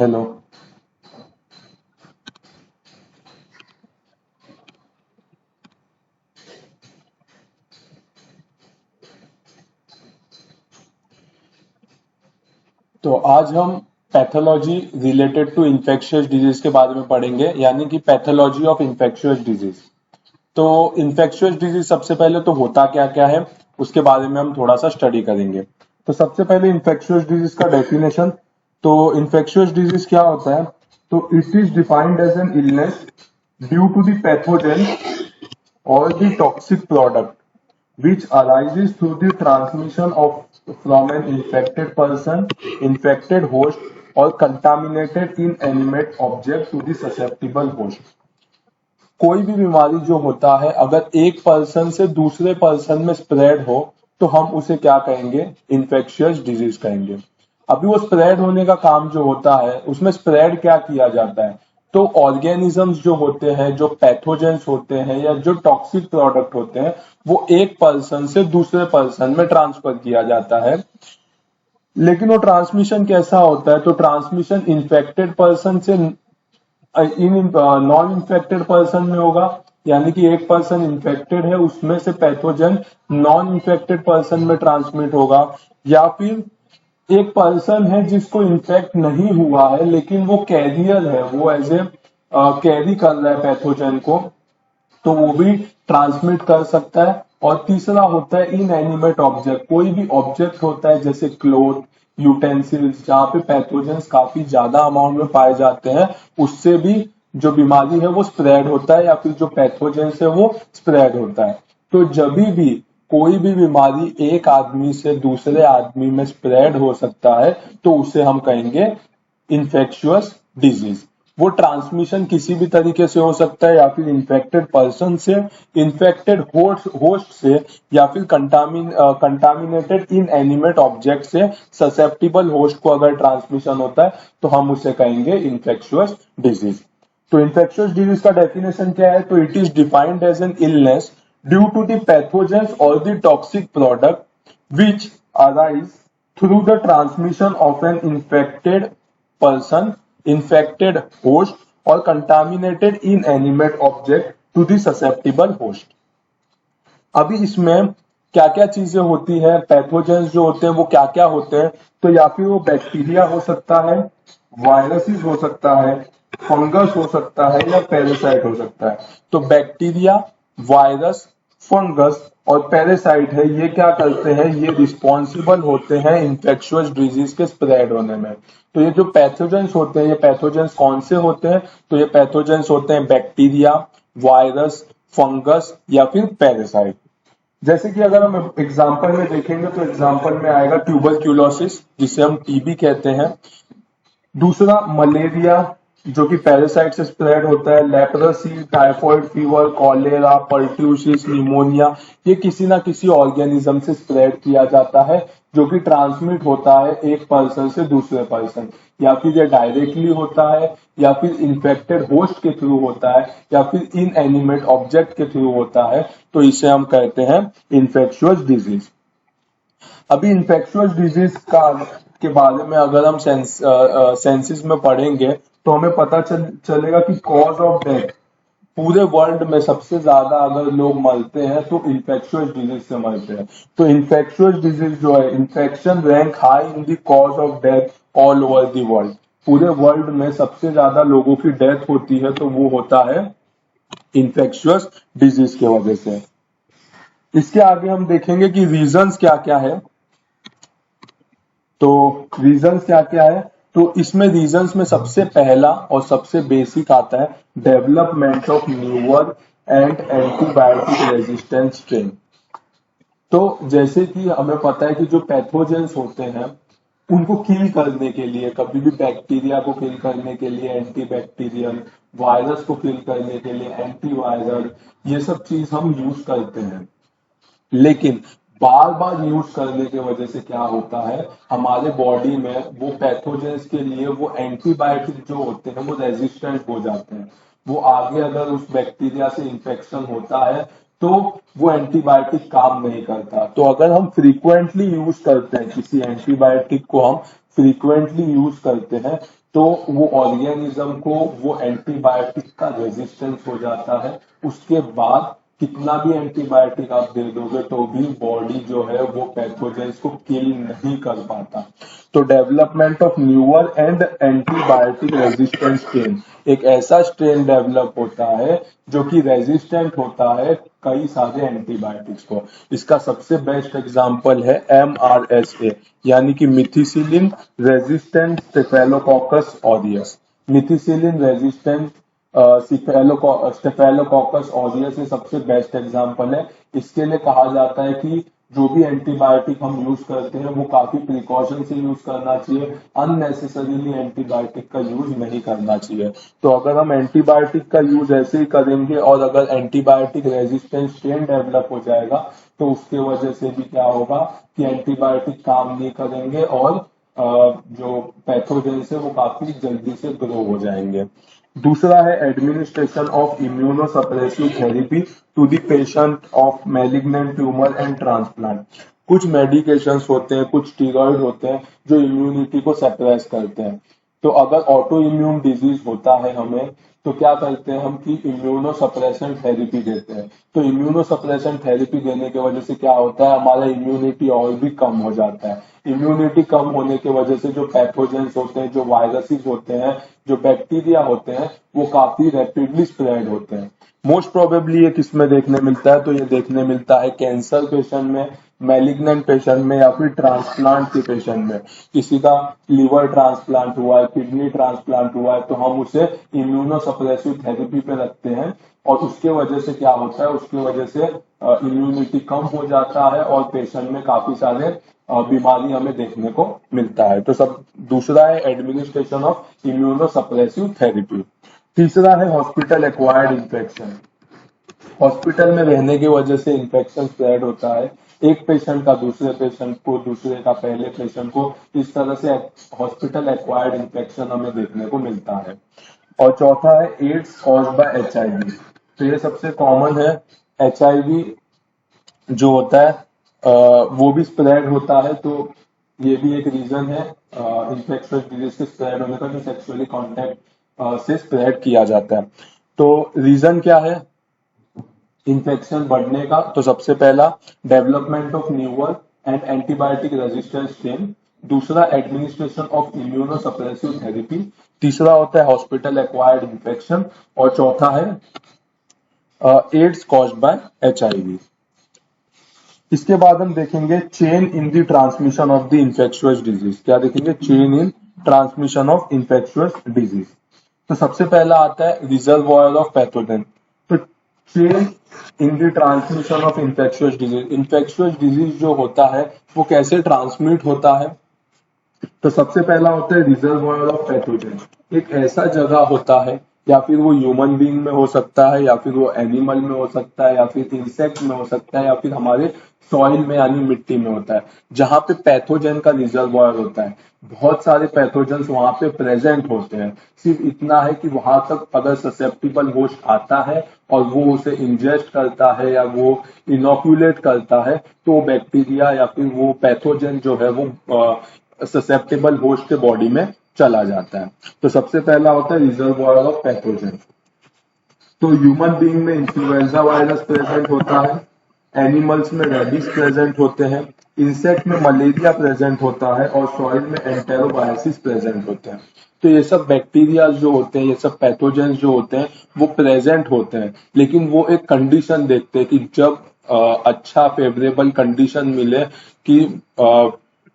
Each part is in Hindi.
हेलो। तो आज हम pathology related to infectious disease के बारे में पढ़ेंगे, यानी कि पैथोलॉजी ऑफ इन्फेक्शियस डिजीज। तो इन्फेक्शियस डिजीज सबसे पहले तो होता क्या क्या है, उसके बारे में हम थोड़ा सा स्टडी करेंगे। तो सबसे पहले इन्फेक्शियस डिजीज का डेफिनेशन। तो इन्फेक्शियस डिजीज क्या होता है? तो it is defined as an illness due to the pathogen or the toxic product which arises through the transmission of from an infected person, infected host or contaminated inanimate object to the susceptible host। कोई भी बीमारी जो होता है अगर एक पर्सन से दूसरे पर्सन में स्प्रेड हो तो हम उसे क्या कहेंगे? इन्फेक्शियस डिजीज कहेंगे। अभी वो स्प्रेड होने का काम जो होता है उसमें स्प्रेड क्या किया जाता है? तो ऑर्गेनिजम्स जो होते हैं, जो पैथोजेंस होते हैं या जो टॉक्सिक प्रोडक्ट होते हैं, वो एक पर्सन से दूसरे पर्सन में ट्रांसफर किया जाता है। लेकिन वो ट्रांसमिशन कैसा होता है? तो ट्रांसमिशन इन्फेक्टेड पर्सन से इन नॉन इन्फेक्टेड पर्सन में होगा, यानी कि एक पर्सन इन्फेक्टेड है उसमें से पैथोजन नॉन इन्फेक्टेड पर्सन में ट्रांसमिट होगा, या फिर एक पर्सन है जिसको इन्फेक्ट नहीं हुआ है लेकिन वो कैरियर है, वो एज ए कैरी कर रहा है पैथोजन को, तो वो भी ट्रांसमिट कर सकता है। और तीसरा होता है इनएनिमेट ऑब्जेक्ट। कोई भी ऑब्जेक्ट होता है जैसे क्लोथ, यूटेंसिल्स, जहां पे पैथोजेंस काफी ज्यादा अमाउंट में पाए जाते हैं, उससे भी जो बीमारी है वो स्प्रेड होता है, या फिर जो पैथोजेंस है वो स्प्रेड होता है। तो जब भी कोई भी बीमारी एक आदमी से दूसरे आदमी में स्प्रेड हो सकता है तो उसे हम कहेंगे इन्फेक्शियस डिजीज। वो ट्रांसमिशन किसी भी तरीके से हो सकता है, या फिर इन्फेक्टेड पर्सन से, इन्फेक्टेड होस्ट से, या फिर कंटामिनेटेड इनएनिमेट ऑब्जेक्ट से ससेप्टिबल होस्ट को अगर ट्रांसमिशन होता है तो हम उसे कहेंगे इन्फेक्शियस डिजीज। तो इन्फेक्शियस डिजीज का डेफिनेशन क्या है? तो it is defined as an illness due to the pathogens और the toxic product which arise through the transmission of an infected person, infected host or contaminated inanimate object to the susceptible host। अभी इसमें क्या क्या चीजें होती है, पैथोजेंस जो होते हैं वो क्या क्या होते हैं? तो या फिर वो बैक्टीरिया हो सकता है, वायरसेस हो सकता है, फंगस हो सकता है, या पैरासाइट हो सकता है। तो बैक्टीरिया, वायरस, फंगस और पैरासाइट है, ये क्या करते हैं? ये रिस्पॉन्सिबल होते हैं इन्फेक्शियस डिजीज के स्प्रेड होने में। तो ये जो पैथोजेंस होते हैं, ये पैथोजेंस कौन से होते हैं? तो ये पैथोजेंस होते हैं बैक्टीरिया, वायरस, फंगस या फिर पैरासाइट। जैसे कि अगर हम एग्जाम्पल में देखेंगे तो एग्जाम्पल में आएगा ट्यूबरक्यूलोसिस, जिसे हम टीबी कहते हैं। दूसरा मलेरिया, जो कि पैरासाइट से स्प्रेड होता है। Leprosy, typhoid fever, cholera, pertussis, pneumonia, ये किसी ना किसी ऑर्गेनिज्म से स्प्रेड किया जाता है, जो कि ट्रांसमिट होता है एक पर्सन से दूसरे पर्सन। या फिर ये डायरेक्टली होता है, या फिर इन्फेक्टेड होस्ट के थ्रू होता है, या फिर इनएनिमेट ऑब्जेक्ट के थ्रू होता है। तो इसे हम कहते हैं इन्फेक्शियस डिजीज। अभी इन्फेक्शियस डिजीज का के बारे में अगर हम सेंसिस में पढ़ेंगे तो हमें पता चलेगा कि कॉज ऑफ डेथ पूरे वर्ल्ड में सबसे ज्यादा अगर लोग मरते हैं तो इन्फेक्शियस डिजीज से मरते हैं। तो इन्फेक्शियस डिजीज जो है, infection rank high in the cause of death all over the world. पूरे वर्ल्ड में सबसे ज्यादा लोगों की डेथ होती है तो वो होता है इन्फेक्शियस डिजीज की वजह से। इसके आगे हम देखेंगे कि रीजंस क्या क्या है। तो रीजंस क्या क्या है? तो इसमें रीजंस में सबसे पहला और सबसे बेसिक आता है development of newer and antibiotic resistance strain. तो जैसे कि हमें पता है कि जो पैथोजेंस होते हैं उनको किल करने के लिए, कभी भी बैक्टीरिया को किल करने के लिए एंटीबैक्टीरियल, वायरस को किल करने के लिए एंटीवायरल, ये सब चीज हम यूज करते हैं। लेकिन बार बार यूज करने की वजह से क्या होता है, हमारे बॉडी में वो पैथोजेंस के लिए वो एंटीबायोटिक जो होते हैं वो रेजिस्टेंट हो जाते हैं। वो आगे अगर उस बैक्टीरिया से इंफेक्शन होता है तो वो एंटीबायोटिक काम नहीं करता। तो अगर हम फ्रीक्वेंटली यूज करते हैं किसी एंटीबायोटिक को, हम फ्रीक्वेंटली यूज करते हैं तो वो ऑर्गेनिज्म को वो एंटीबायोटिक का रेजिस्टेंस हो जाता है। उसके बाद कितना भी एंटीबायोटिक आप दे दोगे तो भी बॉडी जो है वो पैथोजेंस को किल नहीं कर पाता। तो development of newer and antibiotic resistance strain, एक ऐसा स्ट्रेन डेवलप होता है जो कि रेजिस्टेंट होता है कई सारे एंटीबायोटिक्स को। इसका सबसे बेस्ट एग्जांपल है MRSA, यानी कि methicillin resistant staphylococcus aureus. Methicillin resistant staphylococcus aureus ये सबसे बेस्ट एग्जांपल है। इसके लिए कहा जाता है कि जो भी एंटीबायोटिक हम यूज करते हैं वो काफी प्रिकॉशन से यूज करना चाहिए, अननेसेसरीली एंटीबायोटिक का यूज नहीं करना चाहिए। तो अगर हम एंटीबायोटिक का यूज ऐसे ही करेंगे और अगर एंटीबायोटिक रेजिस्टेंस स्ट्रेन डेवलप हो जाएगा तो उसके वजह से भी क्या होगा कि एंटीबायोटिक काम नहीं करेंगे और जो पैथोजेंस है वो काफी जल्दी से ग्रो हो जाएंगे। दूसरा है administration of immunosuppressive therapy to the patient of malignant tumour and transplant. कुछ मेडिकेशंस होते हैं, कुछ स्टीरॉइड होते हैं जो इम्यूनिटी को सप्रेस करते हैं। तो अगर ऑटो इम्यून डिजीज होता है हमें तो क्या करते हैं हम कि इम्यूनोसप्रेशन थेरेपी देते हैं। तो इम्यूनोसप्रेशन थेरेपी देने की वजह से क्या होता है, हमारा इम्यूनिटी और भी कम हो जाता है। इम्यूनिटी कम होने की वजह से जो पैथोजेंस होते हैं, जो वायरसेस होते हैं, जो बैक्टीरिया होते हैं वो काफी रैपिडली स्प्रेड होते हैं। मोस्ट प्रोबेबली ये किसमें देखने मिलता है, तो ये देखने मिलता है कैंसर पेशेंट में, मैलिग्नेंट पेशेंट में या फिर ट्रांसप्लांट के पेशेंट में। किसी का लिवर ट्रांसप्लांट हुआ है, किडनी ट्रांसप्लांट हुआ है तो हम उसे इम्यूनोसप्रेसिव थेरेपी पे रखते हैं और उसके वजह से क्या होता है, उसकी वजह से इम्यूनिटी कम हो जाता है और पेशेंट में काफी सारे बीमारी हमें देखने को मिलता है। तो सब दूसरा है एडमिनिस्ट्रेशन ऑफ इम्यूनोसप्रेसिव थेरेपी। तीसरा है हॉस्पिटल एक्वायर्ड इन्फेक्शन। हॉस्पिटल में रहने की वजह से इन्फेक्शन स्प्रेड होता है, एक पेशेंट का दूसरे पेशेंट को, दूसरे का पहले पेशेंट को, इस तरह से हॉस्पिटल एक्वायर्ड इन्फेक्शन हमें देखने को मिलता है। और चौथा है एड्स कॉज्ड बाय HIV। तो ये सबसे कॉमन है। HIV जो होता है वो भी स्प्रेड होता है, तो ये भी एक रीजन है इन्फेक्शियस डिजीज के स्प्रेड होने का, जो सेक्सुअली कॉन्टैक्ट से स्प्रेड किया जाता है। तो रीजन क्या है इन्फेक्शन बढ़ने का, तो सबसे पहला development of newer and antibiotic resistance strain, दूसरा एडमिनिस्ट्रेशन ऑफ इम्यूनोसप्रेसिव थेरेपी, तीसरा होता है हॉस्पिटल एक्वायर्ड इन्फेक्शन और चौथा है एड्स कॉज्ड बाय HIV। इसके बाद हम देखेंगे chain in the transmission of the infectious disease. क्या देखेंगे, chain in transmission of infectious disease. तो सबसे पहला आता है रिजर्वॉयर ऑफ पैथोजन। तो chain in the transmission of infectious disease, infectious disease जो होता है वो कैसे ट्रांसमिट होता है, तो सबसे पहला होता है रिजर्वॉयर ऑफ पैथोजन। एक ऐसा जगह होता है, या फिर वो ह्यूमन बीइंग में हो सकता है, या फिर वो एनिमल में हो सकता है, या फिर इंसेक्ट में हो सकता है, या फिर हमारे सॉइल में यानी मिट्टी में होता है, जहां पे पैथोजन का रिजर्वॉयर होता है। बहुत सारे पैथोजन वहां पे प्रेजेंट होते हैं। सिर्फ इतना है कि वहां तक अगर ससेप्टिबल होस्ट आता है और वो उसे इंजेस्ट करता है या वो इनोक्यूलेट करता है तो बैक्टीरिया या फिर वो पैथोजन जो है वो ससेप्टेबल होस्ट के बॉडी में चला जाता है। तो सबसे पहला होता है रिजर्वॉयर ऑफ पैथोजन। तो ह्यूमन बीइंग में इन्फ्लुएंजा वायरस प्रेजेंट होता है, एनिमल्स में रेबीज प्रेजेंट होते हैं, इंसेक्ट में मलेरिया प्रेजेंट होता है और सॉइल में एंटेरोवायरसिस प्रेजेंट होते हैं। तो ये सब बैक्टीरिया जो होते हैं, ये सब पैथोजेंस जो होते हैं वो प्रेजेंट होते हैं, लेकिन वो एक कंडीशन देखते हैं कि जब अच्छा फेवरेबल कंडीशन मिले कि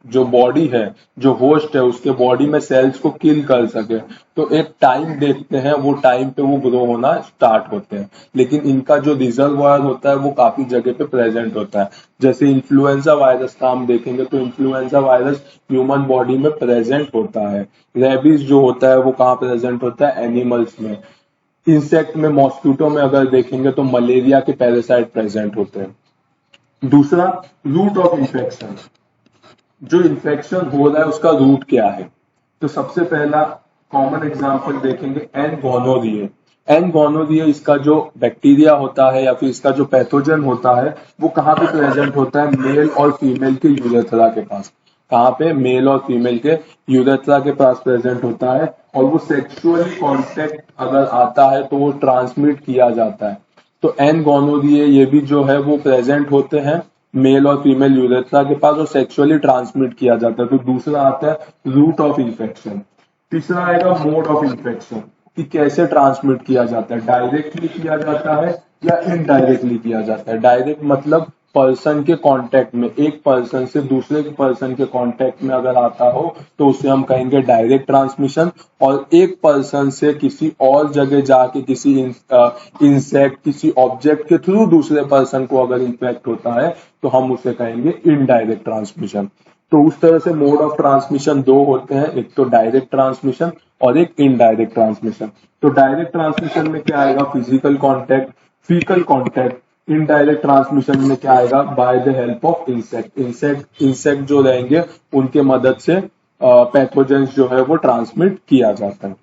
जो बॉडी है, जो होस्ट है, उसके बॉडी में सेल्स को किल कर सके, तो एक टाइम देखते हैं, वो टाइम पे वो ग्रो होना स्टार्ट होते हैं। लेकिन इनका जो रिजर्वॉयर होता है वो काफी जगह पे प्रेजेंट होता है। जैसे इन्फ्लुएंजा वायरस का हम देखेंगे तो इन्फ्लुएंजा वायरस ह्यूमन बॉडी में प्रेजेंट होता है। रेबीज जो होता है वो कहाँ प्रेजेंट होता है, एनिमल्स में। इंसेक्ट में, मॉस्किटो में अगर देखेंगे तो मलेरिया के पैरासाइट प्रेजेंट होते हैं। दूसरा, रूट ऑफ इन्फेक्शन। जो इन्फेक्शन हो रहा है उसका रूट क्या है, तो सबसे पहला कॉमन एग्जांपल देखेंगे एन गोनोरिया। एन गोनोरिया इसका जो बैक्टीरिया होता है या फिर इसका जो पैथोजन होता है वो कहाँ पे प्रेजेंट होता है, मेल और फीमेल के यूरेथ्रा के पास। कहाँ पे, मेल और फीमेल के यूरेथ्रा के पास प्रेजेंट होता है, और वो सेक्सुअली कांटेक्ट अगर आता है तो वो ट्रांसमिट किया जाता है। तो एन गोनोरिया ये भी जो है वो प्रेजेंट होते हैं मेल और फीमेल यूरेथ्रा के पास, और सेक्सुअली ट्रांसमिट किया जाता है। तो दूसरा आता है रूट ऑफ इन्फेक्शन। तीसरा आएगा मोड ऑफ इन्फेक्शन, कि कैसे ट्रांसमिट किया जाता है, डायरेक्टली किया जाता है या इनडायरेक्टली किया जाता है। डायरेक्ट मतलब पर्सन के कांटेक्ट में, एक पर्सन से दूसरे पर्सन के कांटेक्ट में अगर आता हो तो उसे हम कहेंगे डायरेक्ट ट्रांसमिशन। और एक पर्सन से किसी और जगह जाके किसी इंसेक्ट, किसी ऑब्जेक्ट के थ्रू दूसरे पर्सन को अगर इन्फेक्ट होता है तो हम उसे कहेंगे इनडायरेक्ट ट्रांसमिशन। तो उस तरह से मोड ऑफ ट्रांसमिशन दो होते हैं, एक तो डायरेक्ट ट्रांसमिशन और एक इनडायरेक्ट ट्रांसमिशन। तो डायरेक्ट ट्रांसमिशन में क्या आएगा, physical contact, faecal contact. Indirect transmission में क्या आएगा, by the help of insect. Insect जो रहेंगे उनके मदद से पैथोजेंस जो है वो ट्रांसमिट किया जाता है।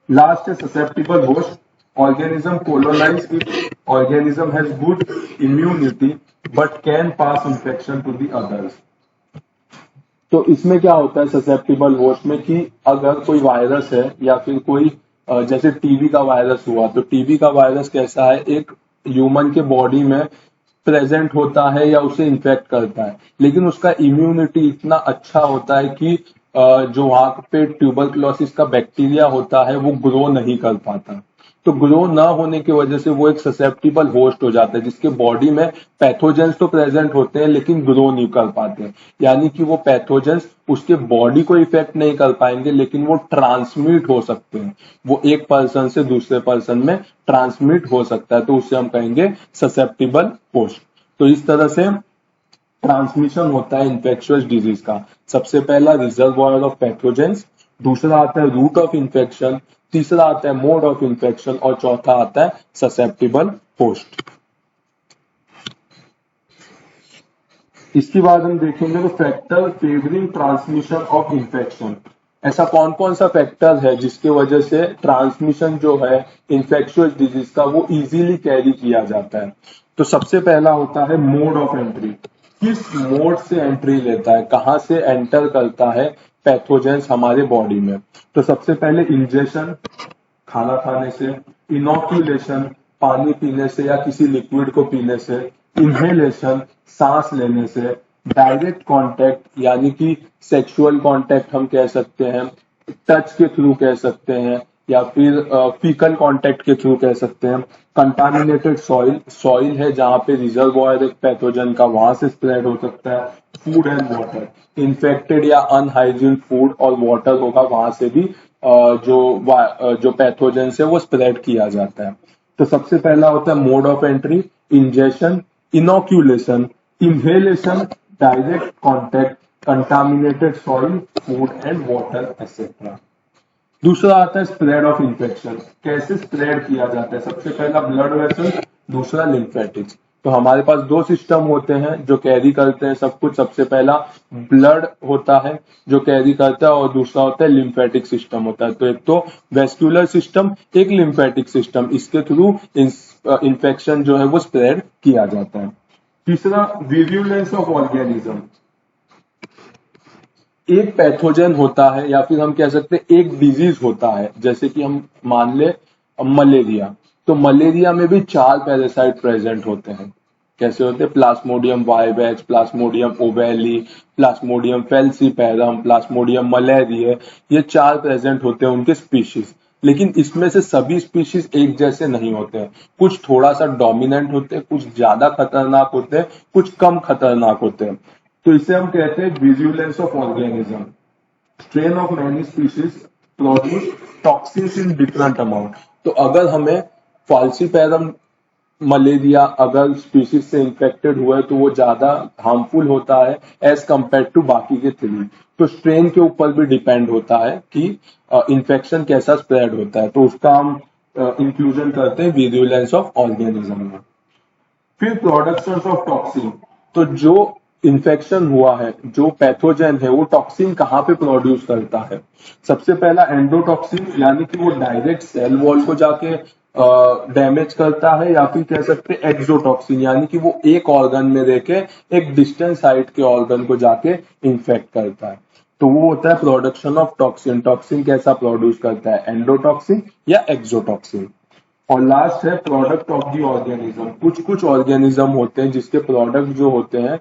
लास्ट है susceptible host. Organism colonise if organism has good immunity but can pass infection to the others. तो इसमें क्या होता है ससेप्टिबल होस्ट में, कि अगर कोई वायरस है या फिर कोई जैसे टीबी का वायरस हुआ, तो टीबी का वायरस कैसा है, एक ह्यूमन के बॉडी में प्रेजेंट होता है या उसे इन्फेक्ट करता है, लेकिन उसका इम्यूनिटी इतना अच्छा होता है कि जो वहां पे ट्यूबरक्लोसिस का बैक्टीरिया होता है वो ग्रो नहीं कर पाता। तो ग्रो ना होने की वजह से वो एक ससेप्टिबल होस्ट हो जाता है, जिसके बॉडी में पैथोजेंस तो प्रेजेंट होते हैं लेकिन ग्रो नहीं कर पाते। यानी कि वो पैथोजेंस उसके बॉडी को इफेक्ट नहीं कर पाएंगे, लेकिन वो ट्रांसमिट हो सकते हैं, वो एक पर्सन से दूसरे पर्सन में ट्रांसमिट हो सकता है, तो उससे हम कहेंगे ससेप्टिबल होस्ट। तो इस तरह से ट्रांसमिशन होता है इन्फेक्शियस डिजीज का। सबसे पहला रिजर्वॉयर ऑफ पैथोजेंस, दूसरा आता है रूट ऑफ इन्फेक्शन, तीसरा आता है मोड ऑफ इन्फेक्शन, और चौथा आता है ससेप्टिबल होस्ट। इसके बाद हम देखेंगे तो factor favouring transmission of infection. ऐसा कौन कौन सा फैक्टर है जिसके वजह से ट्रांसमिशन जो है इन्फेक्शियस डिजीज का वो इजीली कैरी किया जाता है। तो सबसे पहला होता है मोड ऑफ एंट्री। किस मोड से एंट्री लेता है, कहां से एंटर करता है पैथोजेंस हमारे बॉडी में। तो सबसे पहले इंजेक्शन, खाना खाने से, इनोक्यूलेशन, पानी पीने से या किसी लिक्विड को पीने से, इनहेलेशन, सांस लेने से, डायरेक्ट कांटेक्ट यानी कि सेक्सुअल कांटेक्ट हम कह सकते हैं, टच के थ्रू कह सकते हैं, या फिर फीकल कांटेक्ट के थ्रू कह सकते हैं। कंटामिनेटेड सॉइल, सॉइल है जहां पे रिजर्वॉयर एक पैथोजन का, वहां से स्प्रेड हो सकता है। फूड एंड वाटर, इन्फेक्टेड या अनहाइजीन फूड और वाटर होगा, वहां से भी जो पैथोजेंस है वो स्प्रेड किया जाता है। तो सबसे पहला होता है mode of entry, injection, inoculation, inhalation, direct contact, contaminated soil, food and water etcetera. दूसरा आता है स्प्रेड ऑफ इन्फेक्शन। कैसे स्प्रेड किया जाता है, सबसे पहला ब्लड वेसल, दूसरा लिम्फेटिक्स। तो हमारे पास दो सिस्टम होते हैं जो कैरी करते हैं सब कुछ। सबसे पहला ब्लड होता है जो कैरी करता है, और दूसरा होता है लिम्फेटिक सिस्टम होता है। तो एक तो वेस्कुलर सिस्टम, एक लिम्फेटिक सिस्टम, इसके थ्रू इन्फेक्शन जो है वो स्प्रेड किया जाता है। तीसरा विरुलेंस ऑफ ऑर्गेनिज्म। एक पैथोजन होता है या फिर हम कह सकते हैं एक डिजीज होता है, जैसे कि हम मान ले मलेरिया। तो मलेरिया में भी 4 पैरासाइट प्रेजेंट होते हैं। कैसे होते हैं, Plasmodium vivax, Plasmodium ओवेली, Plasmodium falciparum, Plasmodium malaria, ये 4 प्रेजेंट होते हैं उनके स्पीशीज। लेकिन इसमें से सभी स्पीशीज एक जैसे नहीं होते हैं, कुछ थोड़ा सा डोमिनेंट होते हैं, कुछ ज्यादा खतरनाक होते हैं, कुछ कम खतरनाक होते हैं। तो इसे हम कहते हैं virulence of organism. Strain of many species produce toxins in different amount. तो अगर हमें फाल्सीपैरम मलेरिया अगर स्पीशीज से इन्फेक्टेड हुआ है तो वो ज्यादा हार्मफुल होता है एज कंपेयर टू बाकी के 3। तो स्ट्रेन के ऊपर भी डिपेंड होता है कि इन्फेक्शन कैसा स्प्रेड होता है, तो उसका हम इंक्लूजन करते हैं विरुलेंस ऑफ ऑर्गेनिज्म में। फिर प्रोडक्शन ऑफ टॉक्सिन। तो जो इन्फेक्शन हुआ है, जो पैथोजन है, वो टॉक्सिन कहाँ पे प्रोड्यूस करता है। सबसे पहला एंडोटॉक्सिन, यानी कि वो डायरेक्ट सेल वॉल को जाके डैमेज करता है, या फिर कह सकते हैं एक्सोटॉक्सिन, यानी कि वो एक ऑर्गन में रह के एक डिस्टेंस साइड के ऑर्गन को जाके इन्फेक्ट करता है। तो वो होता है प्रोडक्शन ऑफ टॉक्सिन। टॉक्सिन कैसा प्रोड्यूस करता है, एंडोटॉक्सिन या एक्सोटॉक्सिन। और लास्ट है प्रोडक्ट ऑफ द ऑर्गेनिज्म। कुछ कुछ ऑर्गेनिज्म होते हैं जिसके प्रोडक्ट जो होते हैं,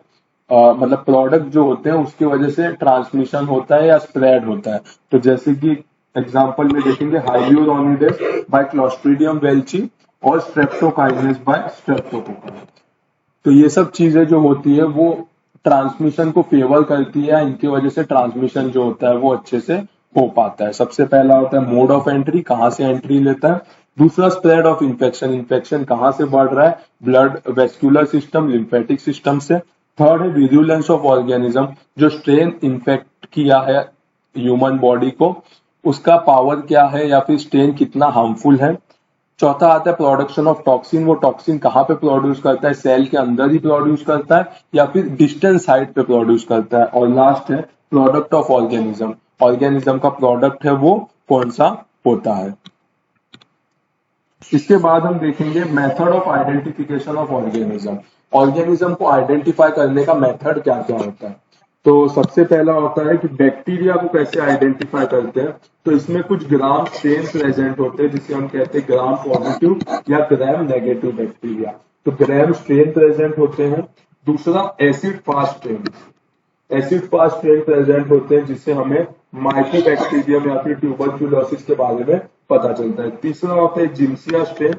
मतलब प्रोडक्ट जो होते हैं उसकी वजह से ट्रांसमिशन होता है या स्प्रेड होता है। तो जैसे कि एग्जांपल में देखेंगे हाइल्यूरोनिडेस बाय क्लोस्ट्रीडियम वेल्ची और स्ट्रेप्टोकाइनेस बाय स्ट्रेप्टोकोकस। तो ये सब चीजें जो होती है वो ट्रांसमिशन को फेवर करती है, इनकी वजह से ट्रांसमिशन जो होता है वो अच्छे से हो पाता है। सबसे पहला होता है मोड ऑफ एंट्री, कहाँ से एंट्री लेता है। दूसरा स्प्रेड ऑफ इन्फेक्शन, इन्फेक्शन कहाँ से बढ़ रहा है, blood vascular system, lymphatic system से। थर्ड है विरुलेंस ऑफ ऑर्गेनिज्म, जो स्ट्रेन इन्फेक्ट किया है ह्यूमन बॉडी को उसका पावर क्या है या फिर स्ट्रेन कितना हार्मफुल है। चौथा आता है प्रोडक्शन ऑफ टॉक्सिन, वो टॉक्सिन कहाँ पे प्रोड्यूस करता है, सेल के अंदर ही प्रोड्यूस करता है या फिर डिस्टेंस साइड पे प्रोड्यूस करता है। और लास्ट है प्रोडक्ट ऑफ ऑर्गेनिज्म, ऑर्गेनिज्म का प्रोडक्ट है वो कौन सा होता है। इसके बाद हम देखेंगे method of identification of organism. Organism को आइडेंटिफाई करने का मेथड क्या क्या होता है। तो सबसे पहला होता है कि बैक्टीरिया को कैसे आइडेंटिफाई करते हैं। तो इसमें कुछ ग्राम स्ट्रेन प्रेजेंट होते हैं जिसे हम कहते हैं ग्राम पॉजिटिव या ग्राम नेगेटिव बैक्टीरिया। तो ग्राम स्ट्रेन प्रेजेंट होते हैं। दूसरा acid fast strain, acid fast strain present होते हैं जिससे हमें माइकोबैक्टीरियम या फिर ट्यूबरक्यूलोसिस के बारे में पता चलता है। तीसरा होता है जिम्सिया स्ट्रेन,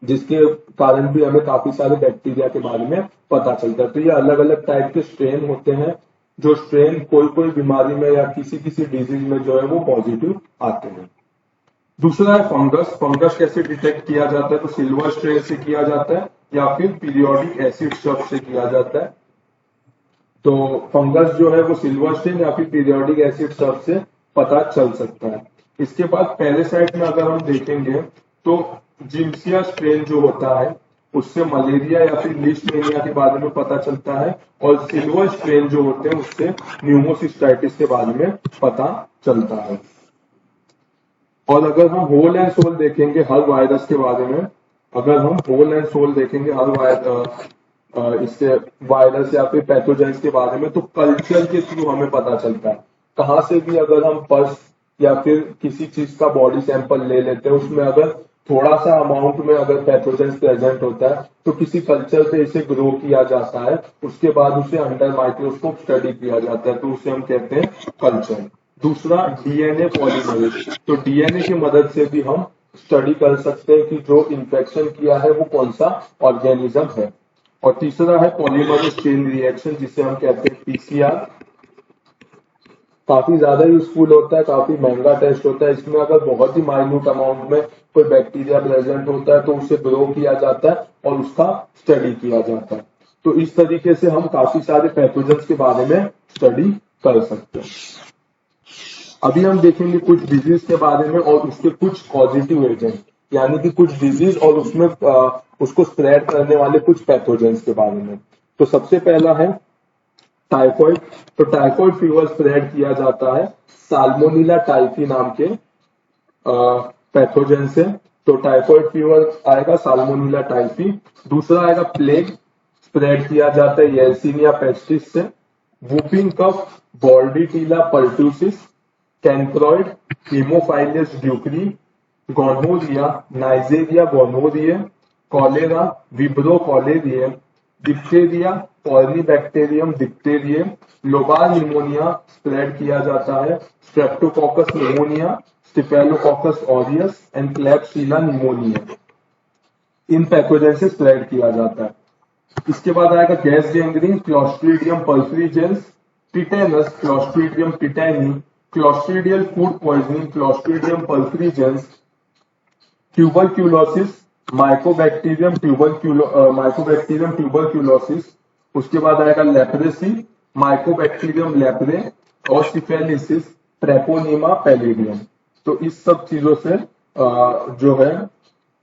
जिसके कारण भी हमें काफी सारे बैक्टीरिया के बारे में पता चलता है। तो ये अलग अलग टाइप के स्ट्रेन होते हैं, जो स्ट्रेन कोई कोई बीमारी में या किसी किसी डिजीज में जो है वो पॉजिटिव आते हैं। दूसरा है फंगस। फंगस कैसे डिटेक्ट किया जाता है, तो सिल्वर स्ट्रेन से किया जाता है या फिर पीरियोडिक एसिड शब्द से किया जाता है। तो फंगस जो है वो सिल्वर स्ट्रेन या फिर पीरियोडिक एसिड शब्द से पता चल सकता है। इसके बाद पैरासाइट में अगर हम देखेंगे तो जिम्सिया स्ट्रेन जो होता है उससे मलेरिया या फिर लीशमैनिया के बारे में पता चलता है, और सिल्वर स्ट्रेन जो होते हैं उससे न्यूमोसिस्टाइटिस के बारे में पता चलता है। और अगर हम होल एंड सोल देखेंगे हर वायरस के बारे में, अगर हम होल एंड सोल देखेंगे हर इससे वायरस या फिर पैथोजेंस के बारे में, तो कल्चर के थ्रू हमें पता चलता है। कहाँ से भी अगर हम पर्स या फिर किसी चीज का बॉडी सैंपल ले लेते हैं, उसमें अगर थोड़ा सा अमाउंट में अगर पैथोजेंस प्रेजेंट होता है तो किसी कल्चर पे इसे ग्रो किया जाता है, उसके बाद उसे अंडर माइक्रोस्कोप स्टडी किया जाता है, तो उसे हम कहते हैं कल्चर। दूसरा डीएनए पॉलीमरेज, तो डीएनए की मदद से भी हम स्टडी कर सकते हैं कि जो इन्फेक्शन किया है वो कौन सा ऑर्गेनिज्म है। और तीसरा है पॉलीमरेज चेन रिएक्शन, जिसे हम कहते हैं पीसीआर। काफी ज्यादा यूजफुल होता है, काफी महंगा टेस्ट होता है। इसमें अगर बहुत ही माइन्यूट अमाउंट में कोई बैक्टीरिया प्रेजेंट होता है तो उसे ग्रो किया जाता है और उसका स्टडी किया जाता है। तो इस तरीके से हम काफी सारे पैथोजेंस के बारे में स्टडी कर सकते हैं। अभी हम देखेंगे कुछ डिजीज के बारे में और उसके कुछ पॉजिटिव एजेंट, यानी कि कुछ डिजीज और उसमें उसको स्प्रेड करने वाले कुछ पैथोजेंस के बारे में। तो सबसे पहला है टाइफॉइड। तो टाइफॉइड फीवर स्प्रेड किया जाता है साल्मोनेला टाइफी नाम के पैथोजेन से। तो टाइफॉइड फीवर आएगा साल्मोनेला टाइफी। दूसरा आएगा प्लेग, स्प्रेड किया जाता है येल्सिनिया पेस्टिस से। Whooping cough, bordetella pertussis, chancroid, haemophilus ducreyi, gonorrhoea, neisseria gonorrhoeae, cholera, vibrio cholerae, diphtheria, corynebacterium diphtheriae, lobar pneumonia spread किया जाता है streptococcus pneumoniae, staphylococcus aureus and klebsiella pneumoniae. इन पैथोजेन से स्प्रेड किया जाता है। इसके बाद आएगा gas gangrene, clostridium perfringens, tetanus, clostridium tetani, clostridial food poisoning, clostridium पर्फ्यूजेंस, tuberculosis, mycobacterium tuberculosis. उसके बाद आएगा लेप्रेसी, माइकोबैक्टीरियम लेप्रे और सिफेलिसिस, ट्रेपोनीमा पैलेडियम। तो इस सब चीजों से जो है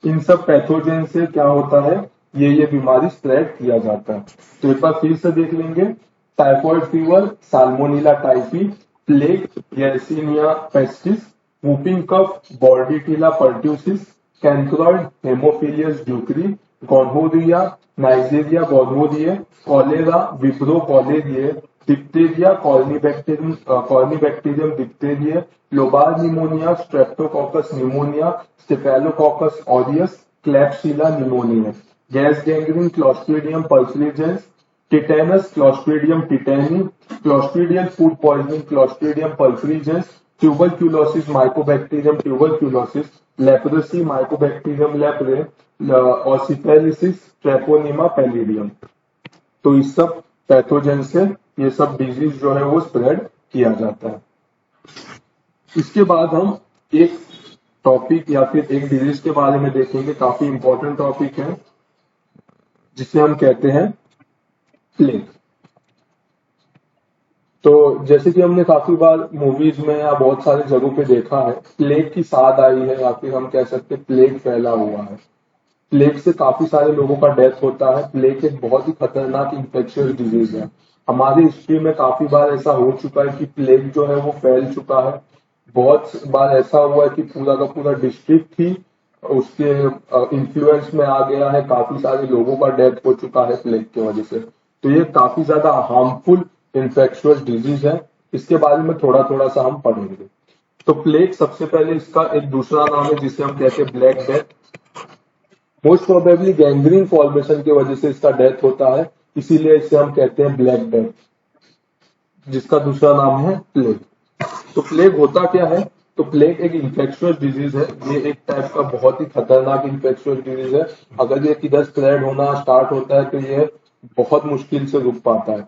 इन सब पैथोजेन से क्या होता है, ये बीमारी स्प्रेड किया जाता है। तो एक बार फिर से देख लेंगे, typhoid fever salmonella typhi, plague yersinia pestis, whooping cough bordetella pertussis, chancroid haemophilus ducreyi, gonorrhoea, neisseria gonorrhoeae, cholera, vibrio cholerae, diphtheria, corynebacterium diphtheriae, lobar pneumonia, streptococcus pneumoniae, staphylococcus aureus, klebsiella pneumoniae, gas gangrene, clostridium perfringens, tetanus, clostridium tetani, clostridium food poisoning, clostridium perfringens, tuberculosis, mycobacterium tuberculosis, leprosy, mycobacterium leprae, और सिफेलिसिस, ट्रेपोनिमा पैलिडियम। तो इस सब पैथोजन से ये सब डिजीज जो है वो स्प्रेड किया जाता है। इसके बाद हम एक टॉपिक या फिर एक डिजीज के बारे में देखेंगे, काफी इंपॉर्टेंट टॉपिक है, जिसे हम कहते हैं प्लेग। तो जैसे कि हमने काफी बार मूवीज में या बहुत सारी जगहों पे देखा है, प्लेग की साथ आई है या फिर हम कह सकते हैं प्लेग फैला हुआ है। प्लेग से काफी सारे लोगों का डेथ होता है। प्लेग एक बहुत ही खतरनाक इंफेक्शियस डिजीज है। हमारी हिस्ट्री में काफी बार ऐसा हो चुका है कि प्लेग जो है वो फैल चुका है। बहुत बार ऐसा हुआ है कि पूरा का पूरा डिस्ट्रिक्ट ही उसके इन्फ्लुएंस में आ गया है। काफी सारे लोगों का डेथ हो चुका है प्लेग की वजह से। तो ये काफी ज्यादा हार्मफुल इंफेक्शियस डिजीज है। इसके बारे में थोड़ा थोड़ा सा हम पढ़ेंगे। तो प्लेग सबसे पहले इसका एक दूसरा नाम है जिसे हम कहते हैं black death. Most probably gangrene formation की वजह से इसका डेथ होता है, इसीलिए इसे हम कहते हैं ब्लैक डेथ, जिसका दूसरा नाम है प्लेग। तो प्लेग होता क्या है? तो प्लेग एक इंफेक्शियस डिजीज है। ये एक टाइप का बहुत ही खतरनाक इंफेक्शियस डिजीज है। अगर ये किधर स्प्रेड होना स्टार्ट होता है तो ये बहुत मुश्किल से रुक पाता है।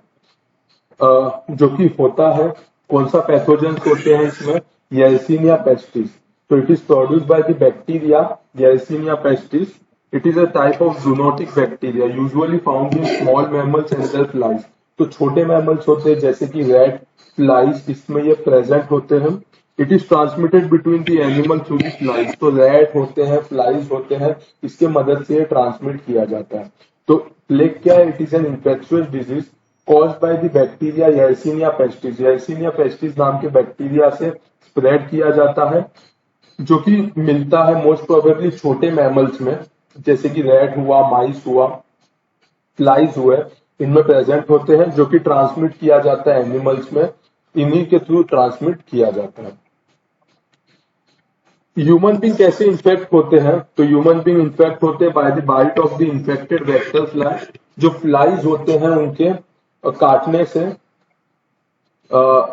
जो कि होता है, कौन सा पैथोजन होते हैं इसमें? Yersinia pestis. तो it is produced by the bacteria yersinia pestis. It is a type of zoonotic bacteria usually found in small mammals and their flies. तो छोटे मैमल्स होते हैं जैसे कि रैट, फ्लाइज, इसमें ये प्रेजेंट होते हैं। It is transmitted between the animal through the flies. तो रैट होते हैं, फ्लाइज होते हैं, इसके मदद से ये ट्रांसमिट किया जाता है। तो प्लेग क्या है? It is an infectious disease caused by the bacteria Yersinia pestis। Yersinia pestis नाम के बैक्टीरिया से स्प्रेड किया जाता है, जो कि मिलता है मोस्ट प्रोबेबली छोटे मैमल्स में, जैसे कि रैट हुआ, माइस हुआ, फ्लाइज हुए, इनमें प्रेजेंट होते हैं, जो कि ट्रांसमिट किया जाता है एनिमल्स में। इन्हीं के थ्रू ट्रांसमिट किया जाता है। ह्यूमन बींग कैसे इन्फेक्ट होते हैं? तो ह्यूमन बींग इन्फेक्ट होते हैं by the bite of the infected vector fly. जो फ्लाइज होते हैं उनके काटने से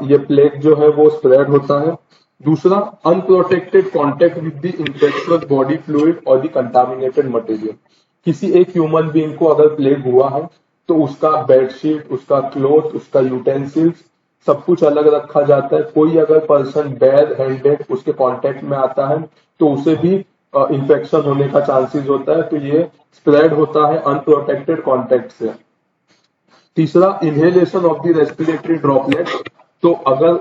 ये प्लेग जो है वो स्प्रेड होता है। दूसरा, unprotected contact with the infectious body fluid और द कंटामिनेटेड मटेरियल। किसी एक ह्यूमन बीइंग को अगर प्लेग हुआ है तो उसका बेडशीट, उसका क्लोथ, उसका यूटेंसिल्स सब कुछ अलग रखा जाता है। कोई अगर पर्सन बेयर हैंडेड उसके कांटेक्ट में आता है तो उसे भी इन्फेक्शन होने का चांसेस होता है। तो ये स्प्रेड होता है अनप्रोटेक्टेड कॉन्टेक्ट से। तीसरा, inhalation of the respiratory droplet. तो अगर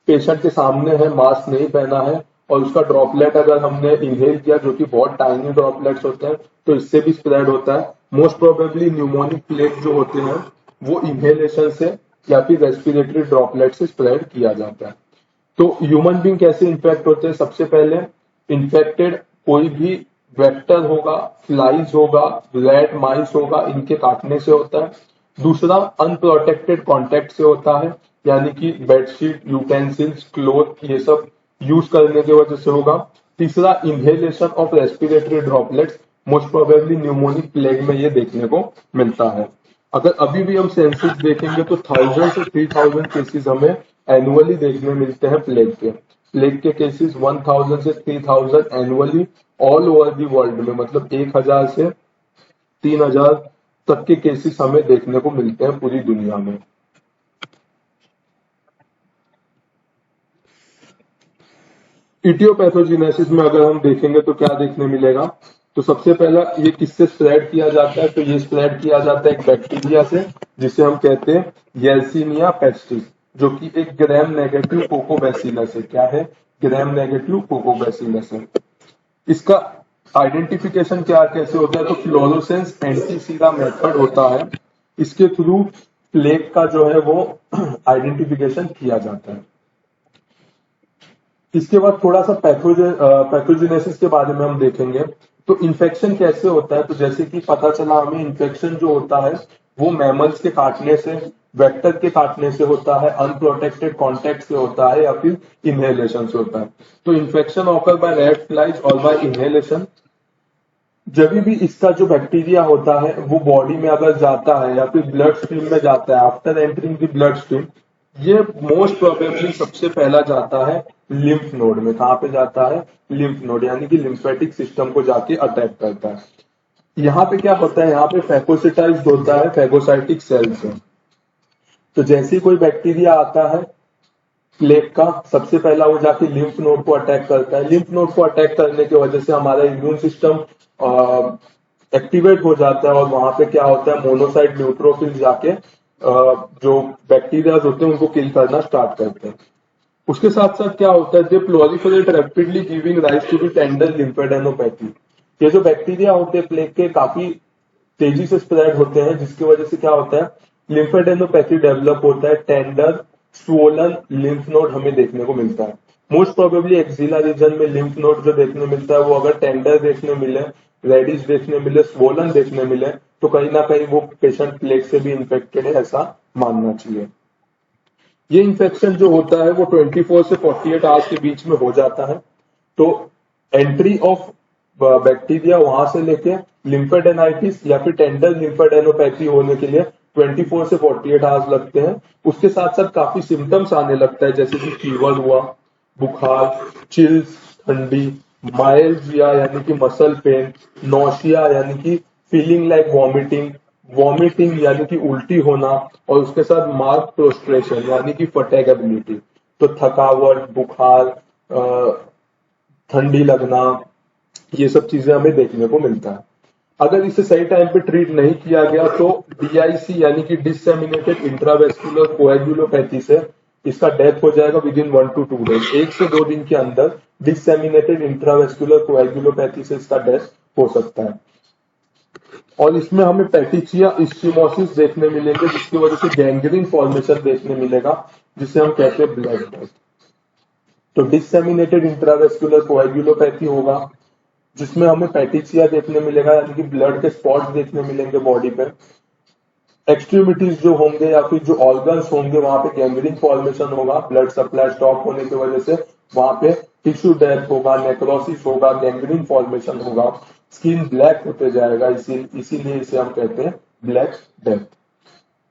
पेशेंट के सामने है, मास्क नहीं पहना है और उसका ड्रॉपलेट अगर हमने इनहेल किया, जो कि बहुत टाइनी ड्रॉपलेट्स होते हैं, तो इससे भी स्प्रेड होता है। मोस्ट प्रोबेबली न्यूमोनिक प्लेग जो होते हैं वो इनहेलेशन से या फिर रेस्पिरेटरी ड्रॉपलेट से स्प्रेड किया जाता है। तो ह्यूमन बींग कैसे इन्फेक्ट होते हैं? सबसे पहले इन्फेक्टेड कोई भी वेक्टर होगा, फ्लाइज होगा, रैट, माइस होगा, इनके काटने से होता है। दूसरा, अनप्रोटेक्टेड कॉन्टेक्ट से होता है, यानी कि बेडशीट, यूटेंसिल्स, क्लोथ, ये सब यूज करने की वजह से होगा। तीसरा, inhalation of respiratory droplets. Most probably pneumonic plague में ये देखने को मिलता है। अगर अभी भी हम सेंसस देखेंगे तो 1000 से 3000 केसेस हमें एनुअली देखने मिलते हैं प्लेग के। प्लेग के केसेस 1000 से 3000 annually all over the world में, मतलब 1000 से 3000 तक के केसेस हमें देखने को मिलते हैं पूरी दुनिया में। इटियोपैथोजेनेसिस में अगर हम देखेंगे तो क्या देखने मिलेगा? तो सबसे पहला, ये किससे स्प्रेड किया जाता है? तो ये स्प्रेड किया जाता है एक बैक्टीरिया से जिसे हम कहते हैं येल्सिनिया पेस्टिस, जो कि एक ग्राम नेगेटिव कोकोबैसिलस है। क्या है? ग्राम नेगेटिव कोकोबैसिलस है। इसका आइडेंटिफिकेशन क्या कैसे होता है? तो फ्लोरोसेंस एंटीसीरा मेथड होता है। इसके थ्रू प्लेग का जो है वो आइडेंटिफिकेशन किया जाता है। इसके बाद थोड़ा सा पैथोजेनेसिस के बारे में हम देखेंगे। तो इन्फेक्शन कैसे होता है, तो जैसे कि पता चला हमें इन्फेक्शन जो होता है वो मैमल्स के काटने से, वेक्टर के काटने से होता है, अनप्रोटेक्टेड कॉन्टेक्ट से होता है, या फिर इनहेलेशन से होता है। तो infection occur by red flies और बाय इनहेलेशन। जब भी इसका जो बैक्टीरिया होता है वो बॉडी में अगर जाता है या फिर ब्लड स्ट्रीम में जाता है, after entering the blood stream, ये मोस्ट प्रोबेबली सबसे पहला जाता है लिम्फ नोड में। कहाँ पे जाता है? लिम्फ नोड, यानी कि लिम्फेटिक सिस्टम को जाके अटैक करता है। यहाँ पे क्या होता है, यहाँ पे फैगोसिटाइज्ड होता है फैगोसाइटिक सेल से। तो जैसे ही कोई बैक्टीरिया आता है प्लेग का, सबसे पहला वो जाके लिम्फ नोड को अटैक करता है। लिम्फ नोड को अटैक करने की वजह से हमारा इम्यून सिस्टम एक्टिवेट हो जाता है, और वहां पे क्या होता है, मोनोसाइट न्यूट्रोफिल जाके जो बैक्टीरिया होते हैं उनको किल करना स्टार्ट करते हैं। उसके साथ साथ क्या होता है, they proliferate rapidly giving rise to the tender lymphadenopathy. ये जो बैक्टीरिया होते हैं प्लेग के, काफी तेजी से स्प्रेड होते हैं, जिसकी वजह से क्या होता है, लिम्फेडेनोपैथी डेवलप होता है। टेंडर स्वोलन लिम्फ नोड हमें देखने को मिलता है। मोस्ट प्रोबेबली एक्सिला रीजन में लिम्फ नोड जो देखने मिलता है वो अगर टेंडर देखने मिले, रेडिश देखने मिले, स्वोलन देखने मिले, तो कहीं ना कहीं वो पेशेंट प्लेग से भी इन्फेक्टेड है, ऐसा मानना चाहिए। ये इन्फेक्शन जो होता है वो 24 से 48 आवर्स के बीच में हो जाता है। तो एंट्री ऑफ बैक्टीरिया वहां से लेके लिम्फेडेनाइटिस या फिर टेंडर लिम्फेडेनोपैथी होने के लिए 24 से 48 आवर्स लगते हैं। उसके साथ साथ काफी सिम्टम्स आने लगता है, जैसे कि फीवर हुआ, बुखार, चिल्स, ठंडी, माइल्जिया यानी कि मसल पेन, नोशिया यानी कि फीलिंग लाइक वॉमिटिंग, वॉमिटिंग यानी कि उल्टी होना, और उसके साथ मार्क प्रोस्ट्रेशन यानी कि फटेगेबिलिटी। तो थकावट, बुखार, ठंडी लगना, ये सब चीजें हमें देखने को मिलता है। अगर इसे सही टाइम पे ट्रीट नहीं किया गया तो डीआईसी यानी कि डिससेमिनेटेड इंट्रावेस्कुलर कोएगुलोपैथी से इसका डेथ हो जाएगा विद इन 1 to 2 डेज। 1 से 2 दिन के अंदर डिससेमिनेटेड इंट्रावेस्कुलर कोएगुलोपैथी से इसका डेथ हो सकता है। और इसमें हमें पेटिचिया इस्कीमोसिस देखने मिलेंगे, जिसकी वजह से गैंग्रीन फॉर्मेशन देखने मिलेगा, जिसे हम कहते हैं ब्लड डेथ। तो डिससेमिनेटेड इंट्रावेस्कुलर कोएगुलोपैथी होगा, जिसमें हमें पेटिचिया देखने मिलेगा, यानी कि ब्लड के स्पॉट्स देखने मिलेंगे बॉडी पे। एक्सट्रीमिटीज जो होंगे या फिर जो ऑर्गन्स होंगे वहां पे गैंग्रीन फॉर्मेशन होगा, ब्लड सप्लाई स्टॉप होने की वजह से वहां पे टिश्यू डेथ होगा, नेक्रोसिस होगा, गैंग्रीन फॉर्मेशन होगा, स्किन ब्लैक होते जाएगा, इसीलिए इसे हम कहते हैं black death.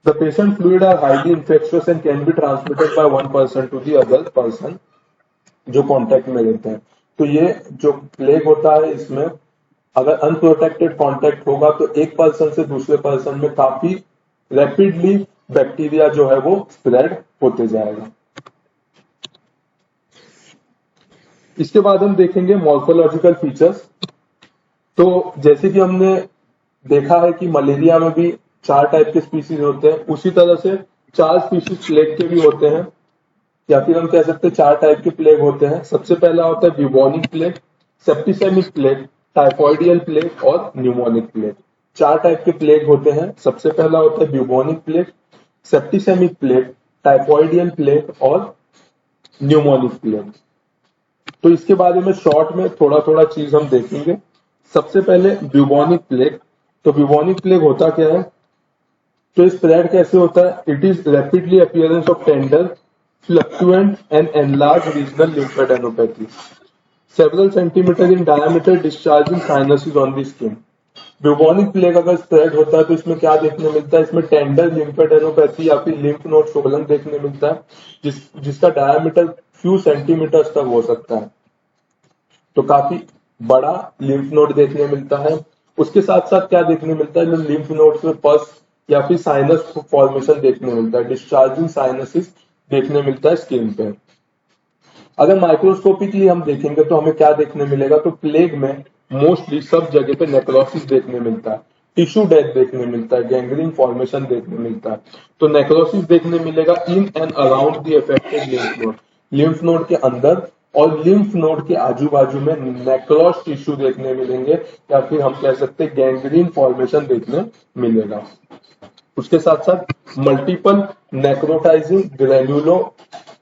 The patient fluid are highly infectious and can be transmitted by one person to the other person जो कॉन्टेक्ट में रहते हैं। तो ये जो प्लेग होता है, इसमें अगर अनप्रोटेक्टेड कॉन्टेक्ट होगा तो एक पर्सन से दूसरे पर्सन में काफी रैपिडली बैक्टीरिया जो है वो स्प्रेड होते जाएगा। इसके बाद हम देखेंगे मॉर्फोलॉजिकल फीचर्स। तो जैसे कि हमने देखा है कि मलेरिया में भी 4 टाइप के स्पीसीज होते हैं, उसी तरह से 4 स्पीसीज प्लेग के भी होते हैं, या फिर हम कह सकते हैं 4 टाइप के प्लेग होते हैं। सबसे पहला होता है ब्यूबोनिक प्लेग, सेप्टिसेमिक प्लेग, टाइफॉइडियल प्लेग और न्यूमोनिक प्लेग। 4 टाइप के प्लेग होते हैं। सबसे पहला होता है ब्यूबोनिक प्लेग, सेप्टिसेमिक प्लेग, टाइफॉइडियल प्लेग और न्यूमोनिक प्लेग। तो इसके बारे में शॉर्ट में थोड़ा थोड़ा चीज हम देखेंगे। सबसे पहले ब्यूबोनिक प्लेग। तो ब्यूबोनिक प्लेग होता क्या है, तो स्प्रेड कैसे होता है, it is rapidly appearance of tender fluctuant and enlarged regional lymphadenopathy, several centimeter in diameter, discharging sinuses on the skin। Bubonic plague अगर स्प्रेड होता है तो इसमें क्या देखने मिलता है, इसमें टेंडर लिम्फेडेनोपैथी या फिर लिम्फ नोड स्वलन देखने मिलता है, जिसका डायमीटर फ्यू सेंटीमीटर्स तक हो सकता है। तो काफी बड़ा लिम्फ नोड देखने मिलता है। उसके साथ साथ क्या देखने मिलता है, लिम्फ नोड्स में पस या फिर साइनस फॉर्मेशन देखने मिलता है, डिस्चार्जिंग साइनसिस देखने मिलता है स्किन पे। अगर माइक्रोस्कोपिकली हम देखेंगे तो हमें क्या देखने मिलेगा, तो प्लेग में मोस्टली सब जगह पे नेक्रोसिस देखने मिलता है, टिश्यू डेथ देखने मिलता है, गैंग्रीन फॉर्मेशन देखने मिलता है। तो नेक्रोसिस देखने मिलेगा in and around the affected lymph node, lymph node के अंदर और लिम्फ नोड के आजू बाजू में नेक्रोस टिश्यू देखने मिलेंगे, या फिर हम कह सकते हैं गैंग्रीन फॉर्मेशन देखने मिलेगा। उसके साथ साथ मल्टीपल नेक्रोटाइजिंग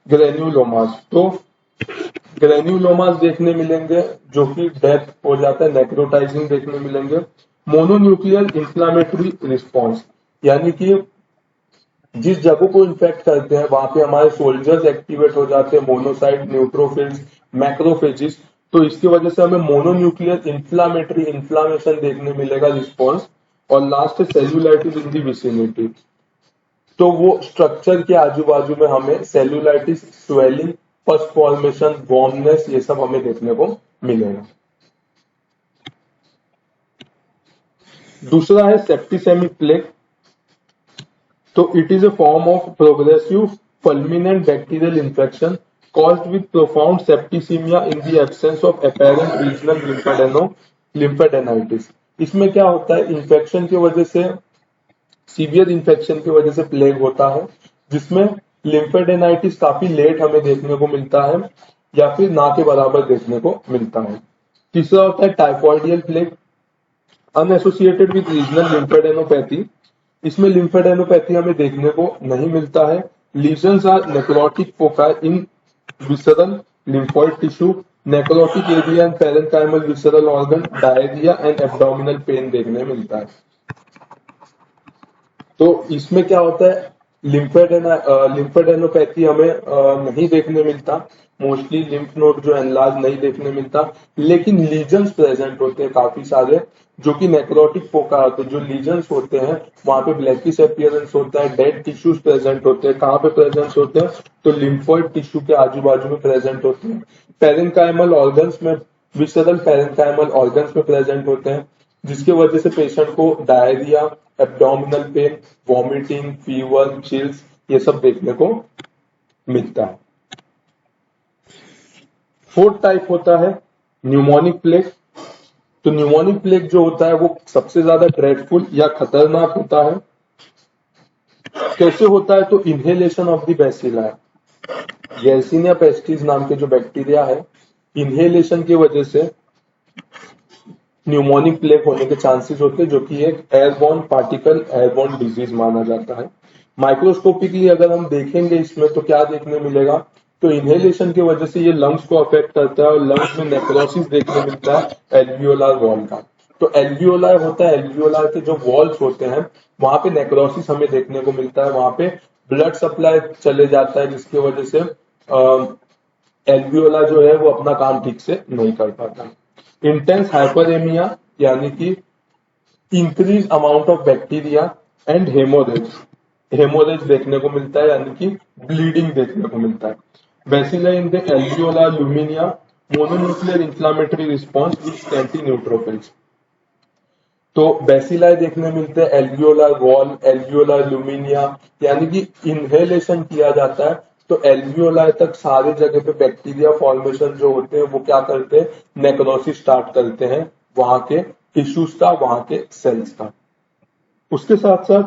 ग्रेन्यूलोमास। तो ग्रेन्युलोमास देखने मिलेंगे जो कि डेथ हो जाता है, नेक्रोटाइजिंग देखने मिलेंगे। मोनोन्यूक्लियर इंफ्लामेटरी रिस्पॉन्स, यानी कि जिस जगह को इन्फेक्ट करते हैं वहां पे हमारे सोल्जर्स एक्टिवेट हो जाते हैं, मोनोसाइट, न्यूट्रोफिल्स, मैक्रोफेजिस। तो इसकी वजह से हमें मोनोन्यूक्लियर इन्फ्लामेशन देखने मिलेगा रिस्पॉन्स। और लास्ट है सेल्यूलाइटिस इन दी विसिनिटी, तो वो स्ट्रक्चर के आजू बाजू में हमें cellulitis, swelling, pus formation, warmness, ये सब हमें देखने को मिलेगा। दूसरा है सेप्टिसेमिक प्लेग। तो it is a form of progressive fulminant bacterial infection caused with profound septicemia in the absence of apparent regional lymphadenitis। इसमें क्या होता है, इन्फेक्शन की वजह से, सीवियर इन्फेक्शन की वजह से प्लेग होता है, जिसमें लिम्फेडेनाइटिस काफी लेट हमें देखने को मिलता है या फिर ना के बराबर देखने को मिलता है। तीसरा होता है typhoidal plague, unassociated with regional lymphadenopathy. इसमें लिम्फेडेनोपैथी हमें देखने को नहीं मिलता है। Lesions are necrotic foci in visceral lymphoid tissue, necrotic area and parenchymal visceral organ, diarrhea and abdominal pain देखने मिलता है। तो इसमें क्या होता है, लिम्फेडेनोपैथी हमें नहीं देखने मिलता, मोस्टली लिम्फ नोड जो एनलार्ज नहीं देखने मिलता, लेकिन लीजन्स प्रेजेंट होते हैं काफी सारे, जो कि नेक्रोटिक फोका होते हैं। जो लीजन्स होते हैं वहां पे ब्लैकिश अपीयरेंस होता है, डेड टिश्यूज प्रेजेंट होते हैं। कहाँ पे प्रेजेंट होते हैं, तो लिम्फोइड टिश्यू के आजू बाजू में प्रेजेंट होते हैं। पेरेंकाइमल ऑर्गन्स में, विसरल पेरेंकाइमल ऑर्गन्स में प्रेजेंट होते हैं, जिसकी वजह से पेशेंट को diarrhoea, abdominal pain, vomiting, fever, chills, ये सब देखने को मिलता है। फोर्थ टाइप होता है न्यूमोनिक प्लेग। तो न्यूमोनिक प्लेग जो होता है वो सबसे ज्यादा ड्रेडफुल या खतरनाक होता है। कैसे होता है, तो inhalation of the bacilli, yersinia pestis नाम के जो बैक्टीरिया है, इनहेलेशन की वजह से न्यूमोनिक प्लेग होने के चांसेस होते हैं, जो कि एक एयरबॉर्न पार्टिकल, एयरबॉर्न डिजीज माना जाता है। माइक्रोस्कोपिकली अगर हम देखेंगे इसमें तो क्या देखने मिलेगा, तो इनहेलेशन की वजह से ये लंग्स को अफेक्ट करता है और लंग्स में नेक्रोसिस देखने मिलता है एल्वियोलार वॉल का। तो एल्वियोलार होता है, एल्वियोलार के जो वॉल्स होते हैं वहां पे नेक्रोसिस हमें देखने को मिलता है, वहां पे ब्लड सप्लाई चले जाता है, जिसकी वजह से एल्वियोला जो है वो अपना काम ठीक से नहीं कर पाता। इंटेंस हाइपरेमिया, यानी कि increase amount of bacteria, and haemorrhage, haemorrhage देखने को मिलता है, यानी कि ब्लीडिंग देखने को मिलता है। Bacilli in the alveolar lumina, mononuclear inflammatory response with scanty neutrophils. तो बैसिलाए देखने मिलते हैं, एल्वियोलार वॉल, एल्वियोलार ल्यूमिनिया, यानी कि इनहेलेशन किया जाता है तो एल्वियोलार तक सारे जगह पे बैक्टीरिया फॉर्मेशन जो होते हैं वो क्या करते हैं, नेक्रोसिस स्टार्ट करते हैं वहां के टिश्यूज का, वहां के सेल्स का। उसके साथ साथ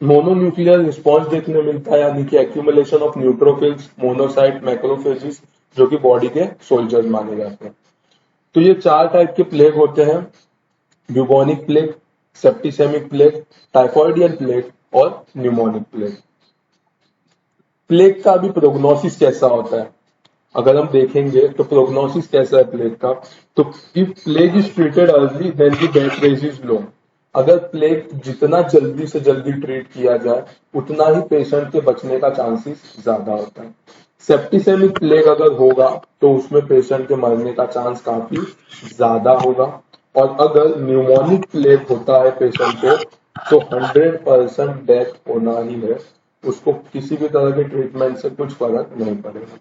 मोनोन्यूक्लियर रिस्पॉन्स देखने मिलता है, यानी कि accumulation of neutrophils, monocyte, macrophages, जो कि बॉडी के सोल्जर्स माने जाते हैं। तो ये चार टाइप के प्लेग होते हैं, ब्यूबोनिक प्लेग, सेप्टिसेमिक प्लेग, टाइफॉइडियल प्लेग और न्यूमोनिक प्लेग। प्लेग का भी प्रोग्नोसिस कैसा होता है, अगर हम देखेंगे तो प्रोग्नोसिस कैसा है प्लेग का, तो if plague is treated early then the death rate is low. अगर प्लेग जितना जल्दी से जल्दी ट्रीट किया जाए उतना ही पेशेंट के बचने का चांसेस ज्यादा होता है। सेप्टिसेमिक प्लेग अगर होगा तो उसमें पेशेंट के मरने का चांस काफी ज्यादा होगा। और अगर न्यूमोनिक प्लेग होता है पेशेंट को तो 100% डेथ होना ही है, उसको किसी भी तरह के ट्रीटमेंट से कुछ फर्क नहीं पड़ेगा।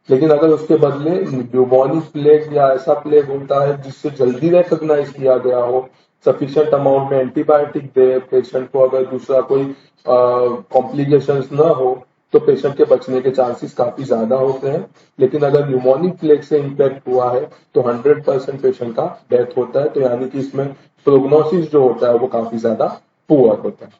लेकिन अगर उसके बदले न्यूमोनिक प्लेग या ऐसा प्लेग होता है जिससे जल्दी रिकॉग्नाइज किया गया हो, सफिशिएंट अमाउंट में एंटीबायोटिक दे पेशेंट को, अगर दूसरा कोई कॉम्प्लिकेशंस ना हो तो पेशेंट के बचने के चांसेस काफी ज्यादा होते हैं। लेकिन अगर न्यूमोनिक प्लेग से इम्पैक्ट हुआ है तो 100% पेशेंट का डेथ होता है। तो यानी कि इसमें प्रोग्नोसिस जो होता है वो काफी ज्यादा पुअर होता है।